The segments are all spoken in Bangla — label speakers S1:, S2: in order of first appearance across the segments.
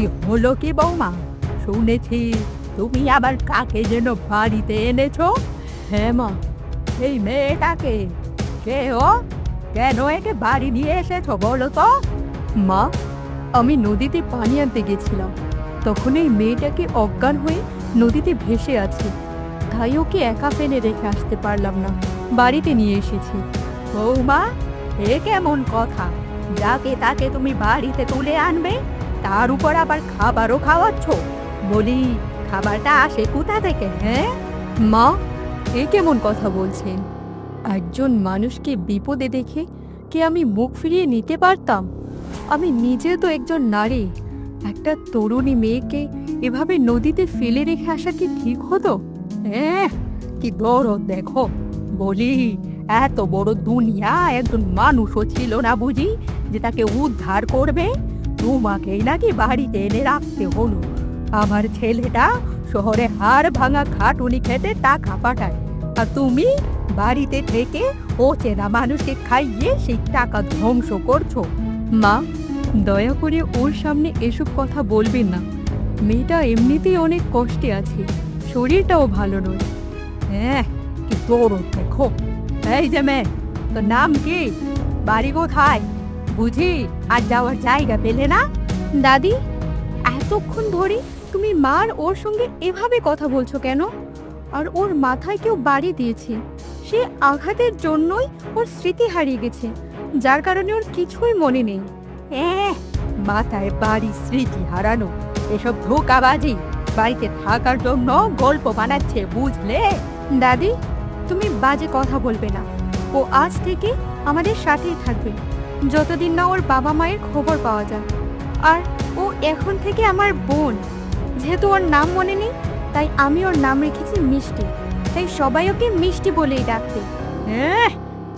S1: কি হলো কি বৌমা? শুনেছি তুমি আবার কাকে যেন বাড়িতে এনেছো। হ্যাঁ মা। এই মেয়েটাকে কে ও? কেন একে বাড়ি নিয়ে এসেছো বলো তো? মা, আমি নদীতে পানি আনতে গেছিলাম, তখন এই মেয়েটাকে অজ্ঞান হয়ে নদীতে ভেসে আছে, তাই ওকে একা ফেলে রেখে আসতে পারলাম না, বাড়িতে নিয়ে এসেছি। বৌমা, এ কেমন কথা? যাকে তাকে তুমি বাড়িতে তুলে আনবে, তার উপর আবার খাবারও খাওয়াচ্ছ? বলি, খাবারটা আসে কোথা থেকে? হ্যাঁ মা, এ কেমন কথা বলছেন? একজন মানুষকে বিপদে দেখে কি আমি মুখ ফিরিয়ে নিতে পারতাম? আমি নিজে তো একজন নারী, একটা তরুণী মেয়েকে এভাবে নদীতে ফেলে রেখে আসা কি ঠিক হতো? হ্যাঁ, কি দরদ দেখো। বলি, এত বড় দুনিয়া একজন মানুষও ছিল না বুঝি যে তাকে উদ্ধার করবে? তোমাকেই নাকি বাড়িতে এনে রাখতে হলো। আমার ছেলেটা শহরে হাড় ভাঙা খাটুনি খেতে টাকা পাঠায়, আর তুমি বাড়িতে থেকে অচেনা মানুষকে খাইয়ে সেই টাকা ধ্বংস করছো। মা, দয়া করে ওর সামনে এসব কথা বলবেন না। মেয়েটা এমনিতেই অনেক কষ্টে আছে, শরীরটাও ভালো নয়। হ্যাঁ, কি দরদ দেখো। এই যে মেয়ে, তোর নাম কি? বাড়ি কোথায়? বুঝি আর যাওয়ার জায়গা পেলে না? দাদি, এতক্ষণ ধরে তুমি মার ওর সঙ্গে এভাবে কথা বলছো কেন? আর ওর মাথায় কেউ বাড়ি দিয়েছে, সে আঘাতের জন্যই ওর স্মৃতি হারিয়ে গেছে, যার কারণে ওর কিছুই মনে নেই। মাথায় বাড়ি, স্মৃতি হারানো, এসব ধোঁকাবাজি। বাড়িতে থাকার জন্য গল্প বানাচ্ছে, বুঝলে? দাদি, তুমি বাজে কথা বলবে না। ও আজ থেকে আমাদের সাথেই থাকবে, যতদিন না ওর বাবা মায়ের খবর পাওয়া যায়। আর ও এখন থেকে আমার বোন। যেহেতু ওর নাম মনে নেই, তাই আমি ওর নাম রেখেছি মিষ্টি, তাই সবাই ওকে মিষ্টি বলেই ডাকবে। হ্যাঁ,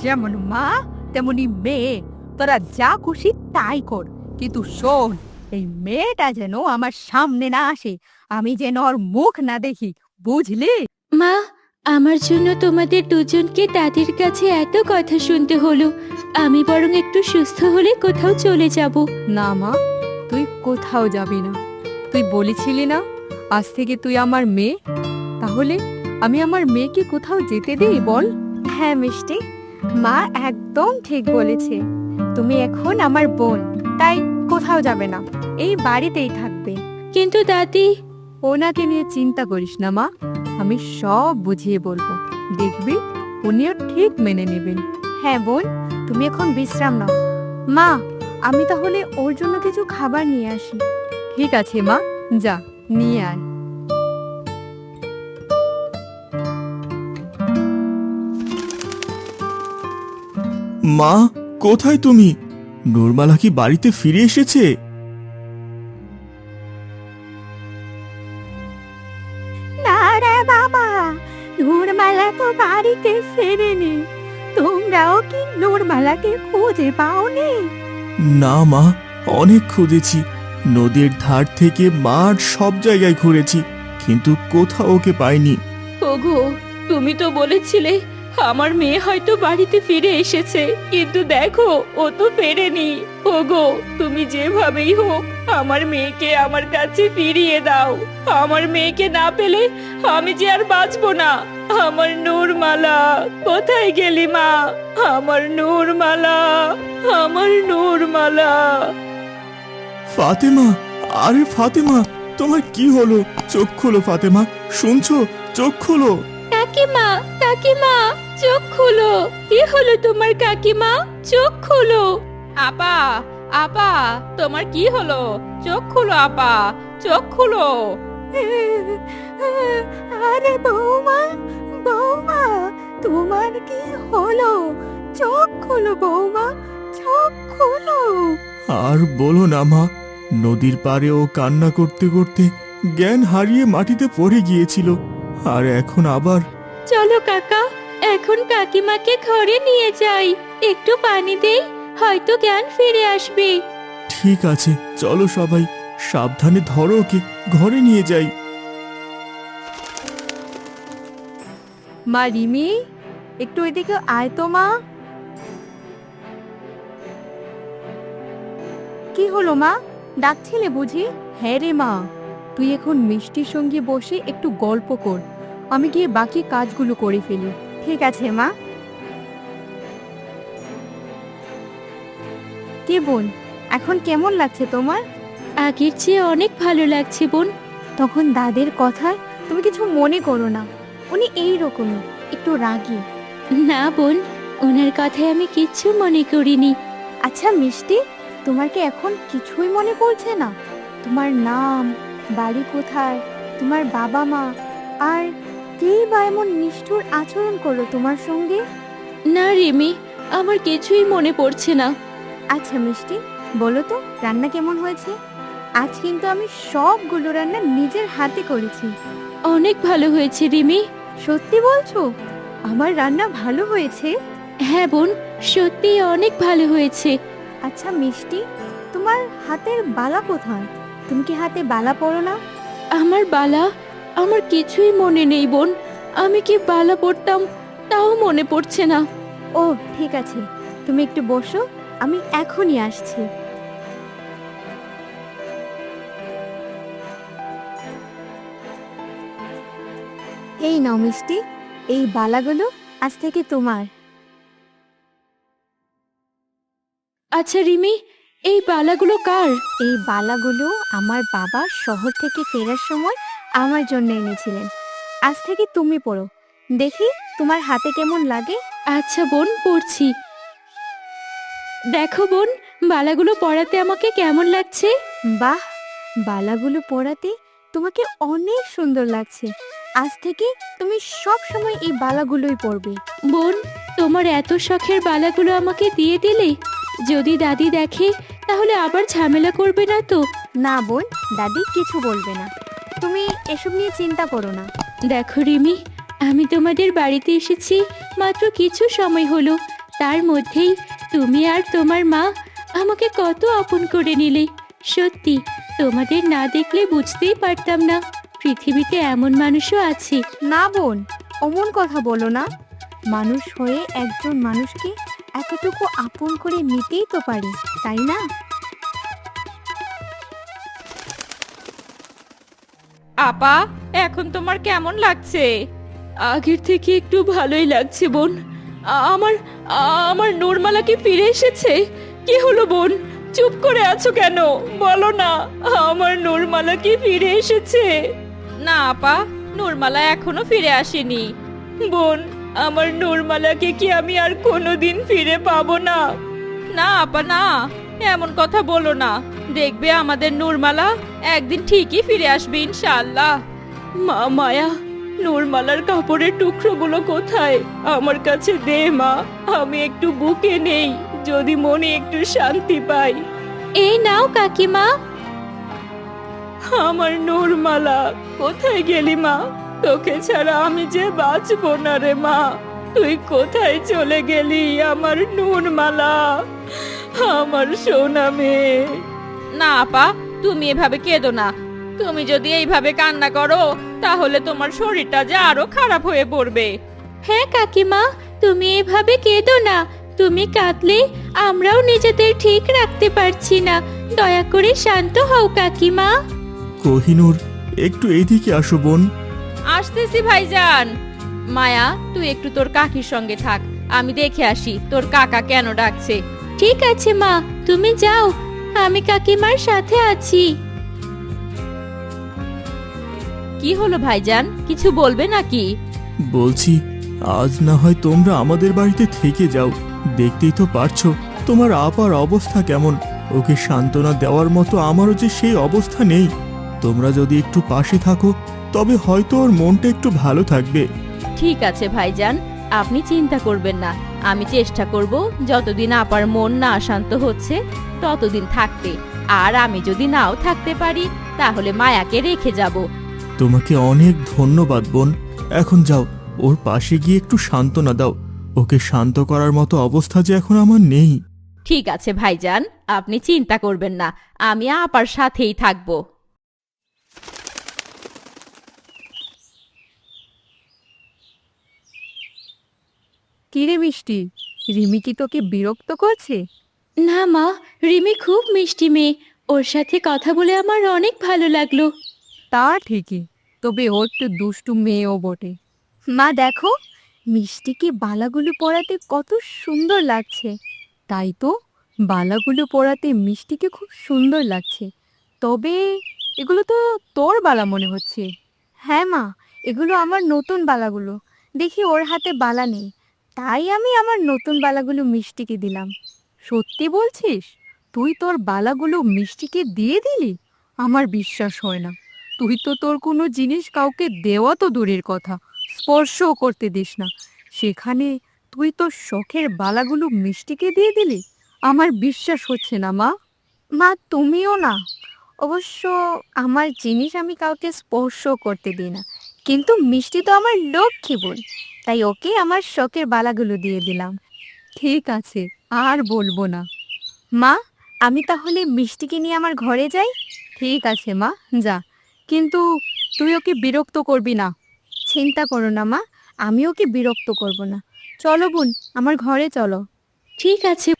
S1: যেমন মা তেমনি মেয়ে, তোরা যা খুশি তাই কর, কিন্তু শোন, এই মেয়েটা যেন আমার সামনে না আসে, আমি যেন ওর মুখ না দেখি, বুঝলি?
S2: মা, আমার জন্য তোমাদের দুজনকে দাদির কাছে এত কথা শুনতে হলো। আমি বরং একটু সুস্থ হলে কোথাও চলে যাব।
S1: না মা, তুই কোথাও যাবি না। তুই বলেছিলি না আজ থেকে তুই আমার মেয়ে, তাহলে আমি আমার মেয়েকে কোথাও যেতে দিই বল? হ্যাঁ মিষ্টি, মা একদম ঠিক বলেছে। তুমি এখন আমার বোন, তাই কোথাও যাবে না, এই বাড়িতেই থাকবে।
S2: কিন্তু দাদি,
S1: ওনাকে নিয়ে চিন্তা করিস না মা, আমি সব বুঝিয়ে বলবো, দেখবি উনিও ঠিক মেনে নেবেন। হ্যাঁ বোন, তুমি এখন বিশ্রাম নাও। মা, আমি তাহলে ওর জন্য কিছু খাবার নিয়ে আসি। ঠিক আছে মা, যা নিয়ে আয়।
S3: মা, কোথায় তুমি? নূরমালা কি বাড়িতে ফিরে এসেছে?
S1: না রে বাবা, নূরমালা তো বাড়িতে ফেরেনি। তোমরাও কি নূরমালাকে খুঁজে পাওনি?
S3: না মা, অনেক খুঁজেছি। নদীর ধার থেকে মাঠ সব জায়গায় ঘুরেছি, কিন্তু কোথাও ওকে পাইনি।
S2: ওগো, তুমি তো বলেছিলে আমার মেয়ে হয়তো বাড়িতে ফিরে এসেছে, কিন্তু দেখো ও তো ফেরেনি। ওগো, তুমি যেভাবেই হোক আমার মেয়েকে আমার কাছে ফিরিয়ে দাও। আমার মেয়েকে না পেলে আমি যে আর বাঁচবো না। আমার নূরমালা, কোথায় গেলি মা? আমার নূরমালা, আমার নূরমালা।
S3: ফাতেমা, আরে ফাতেমা, তোমার কি হলো? চোখ খোলো ফাতেমা, শুনছো? চোখ খোলো।
S2: কাকিমা, কাকিমা, চোখ খুলো। কি হলো তোমার কাকিমা? চোখ খুলো। আপা, আপা, তোমার কি হলো? চোখ খুলো আপা, চোখ খুলো।
S1: আরে বৌমা, বৌমা, তোমার কি হলো? চোখ খোলো বৌমা, চোখ খোলো।
S3: আর বলো না মা, নদীর পাড়ে ও কান্না করতে করতে জ্ঞান হারিয়ে মাটিতে পড়ে গিয়েছিল, আর এখন আবার।
S2: চলো কাকা, এখন কাকিমাকে ঘরে নিয়ে যাই। একটু পানি দেই, হয়তো জ্ঞান ফিরে আসবে।
S3: ঠিক আছে, চলো সবাই, সাবধানে ধরো ওকে, ঘরে নিয়ে যাই।
S1: মা রিমি, একটু এদিকে আয় তো মা। কি হলো মা? ডাকছিলে বুঝি? হ্যাঁ রে মা, তুই এখন মিষ্টির সঙ্গে বসে একটু গল্প কর, আমি গিয়ে বাকি কাজগুলো করে ফেলি। ঠিক আছে মা। কে বোন, এখন কেমন লাগছে তোমার?
S2: আগের চেয়ে অনেক ভালো লাগছে বোন।
S1: তখন দাদের কথায় তুমি কিছু মনে করো না, উনি এই রকমই, একটু রাগী।
S2: না বোন, ওনার কথায় আমি কিচ্ছু মনে করিনি।
S1: আচ্ছা মিষ্টি, তোমার কি এখন কিছুই মনে পড়ছে না? তোমার নাম, বাড়ি কোথায়, তোমার বাবা মা, আর কেই বা এমন নিষ্ঠুর আচরণ করলো তোমার সঙ্গে?
S2: না রিমি, আমার কিছুই মনে পড়ছে না।
S1: আচ্ছা মিষ্টি, বলো তো রান্না কেমন হয়েছে? আজ কিন্তু আমি সবগুলো রান্না নিজের হাতে করেছি।
S2: অনেক ভালো হয়েছে রিমি।
S1: সত্যি বলছো? আমার রান্না ভালো হয়েছে?
S2: হ্যাঁ বোন, সত্যিই অনেক ভালো হয়েছে।
S1: আচ্ছা মিষ্টি, তোমার হাতের বালা কোথায়? তুমি কি হাতে বালা পরো না?
S2: আমার বালা, আমার কিছুই মনে নেই বোন। আমি কি বালা পড়তাম তাও মনে পড়ছে না।
S1: ও ঠিক আছে, তুমি একটু বসো, আমি এখনই আসছি। এই নাও মিষ্টি, এই বালাগুলো আজ থেকে তোমার।
S2: আচ্ছা রিমি, এই বালাগুলো কার?
S1: এই বালাগুলো আমার বাবা শহর থেকে ফেরার সময় আমার জন্য এনেছিলেন। আজ থেকে তুমি পরো, দেখি তোমার হাতে কেমন লাগে।
S2: আচ্ছা বোন, পড়ছি। দেখো বোন, বালাগুলো পরাতে আমাকে কেমন লাগছে?
S1: বাহ, বালাগুলো পরাতে তোমাকে অনেক সুন্দর লাগছে। আজ থেকে তুমি সব সময় এই বালাগুলোই পরবে।
S2: বোন, তোমার এত শখের বালাগুলো আমাকে দিয়ে দিলে? যদি দাদি দেখে তাহলে আবার ঝামেলা করবে না তো?
S1: না বোন, দাদি কিছু বলবে না, তুমি এসব নিয়ে চিন্তা করো না।
S2: দেখো রিমি, আমি তোমাদের বাড়িতে এসেছি মাত্র কিছু সময় হলো, তার মধ্যেই তুমি আর তোমার মা আমাকে কত আপন করে নিলে। সত্যি, তোমাদের না দেখলে বুঝতেই পারতাম না পৃথিবীতে এমন মানুষও আছে।
S1: না বোন, অমন কথা বলো না। মানুষ হয়ে একজন মানুষকে এতটুকু আপন করে নিতেই তো পারি, তাই না?
S2: আপা, এখন তোমার কেমন লাগছে? আগের থেকে একটু ভালোই লাগছে বোন। আমার আমার নূরমালা কি ফিরে এসেছে? কি হলো বোন, চুপ করে আছো কেন? বলো না, আমার নূরমালা কি ফিরে এসেছে? না আপা, নূরমালা এখনো ফিরে আসেনি। বোন, আমার নূরমালাকে কি আমি আর কোনোদিন ফিরে পাবো না? না আপা না, এমন কথা বলো না। দেখবে আমাদের নূরমালা একদিন ঠিকই ফিরে আসবে ইনশাআল্লাহ। মা মায়া, নূরমালার কাপড়ের টুকরোগুলো কোথায়? আমার কাছে দে মা, আমি একটু বুকে নেই, যদি মনে একটু শান্তি পাই। এই নাও কাকিমা। আমার নূরমালা, কোথায় গেলি মা? তোকে ছাড়া আমি যে বাঁচবো না রে মা। তুই কোথায় চলে গেলি আমার নূরমালা, আমার সোনা মেয়ে? না আপা, তুমি এভাবে কেঁদো না। তুমি যদি এইভাবে কান্না করো তাহলে তোমার শরীরটা যে আরো খারাপ হয়ে পড়বে। হ্যাঁ কাকিমা, তুমি এভাবে কেঁদো না। তুমি কাঁদলে আমরাও নিজেদের ঠিক রাখতে পারছি না। দয়া করে শান্ত হও কাকিমা।
S3: কোহিনূর, একটু এইদিকে আসো বোন।
S2: আসতেছি ভাইজান। মায়া, তুই একটু তোর কাকির সঙ্গে থাক, আমি দেখে আসি তোর কাকা কেন ডাকছে। ঠিক আছে মা, তুমি যাও, আমি কাকিমার সাথে আছি। কি হলো ভাইজান, কিছু বলবে নাকি?
S3: বলছি, আজ না হয় তোমরা আমাদের বাড়িতে থেকে যাও। দেখতেই তো পারছো তোমার আপার অবস্থা কেমন। ওকে সান্ত্বনা দেওয়ার মতো আমারও যে সেই অবস্থা নেই। তোমরা যদি একটু পাশে থাকো তবে হয়তো ওর মনটা একটু ভালো থাকবে।
S2: ঠিক আছে ভাইজান, আপনি চিন্তা করবেন না। আমি চেষ্টা করব যতদিন আপার মন না শান্ত হচ্ছে ততদিন থাকতে। আর আমি যদি নাও থাকতে পারি তাহলে মায়াকে রেখে যাব।
S3: তোমাকে অনেক ধন্যবাদ বোন। এখন যাও, ওর পাশে গিয়ে একটু সান্ত্বনা দাও। ওকে শান্ত করার মতো অবস্থা যে এখন আমার নেই।
S2: ঠিক আছে ভাইজান, আপনি চিন্তা করবেন না, আমি আপার সাথেই থাকবো।
S1: কিরে মিষ্টি, রিমি কি তোকে বিরক্ত করছে?
S2: না মা, রিমি খুব মিষ্টি মেয়ে, ওর সাথে কথা বলে আমার অনেক ভালো লাগলো।
S1: তা ঠিকই, তবে ও একটু দুষ্টু মেয়েও বটে। মা দেখো, মিষ্টিকে বালাগুলো পরাতে কত সুন্দর লাগছে। তাই তো, বালাগুলো পরাতে মিষ্টিকে খুব সুন্দর লাগছে। তবে এগুলো তো তোর বালা মনে হচ্ছে। হ্যাঁ মা, এগুলো আমার নতুন বালাগুলো। দেখি ওর হাতে বালা নেই, তাই আমি আমার নতুন বালাগুলো মিষ্টিকে দিলাম। সত্যি বলছিস? তুই তোর বালাগুলো মিষ্টিকে দিয়ে দিলি? আমার বিশ্বাস হয় না। তুই তো তোর কোনো জিনিস কাউকে দেওয়া তো দূরের কথা, স্পর্শও করতে দিস না, সেখানে তুই তোর শখের বালাগুলো মিষ্টিকে দিয়ে দিলি? আমার বিশ্বাস হচ্ছে না মা। মা তুমিও না। অবশ্য আমার জিনিস আমি কাউকে স্পর্শ করতে দিই না, কিন্তু মিষ্টি তো আমার লক্ষ্মী বোন, তাই ওকে আমার শখের বালাগুলো দিয়ে দিলাম। ঠিক আছে, আর বলবো না। মা, আমি তাহলে মিষ্টিকে নিয়ে আমার ঘরে যাই। ঠিক আছে মা, যা, কিন্তু তুই ওকে বিরক্ত করবি না। চিন্তা করো না মা, আমি ওকে বিরক্ত করব না। চলো বোন, আমার ঘরে চলো।
S2: ঠিক আছে।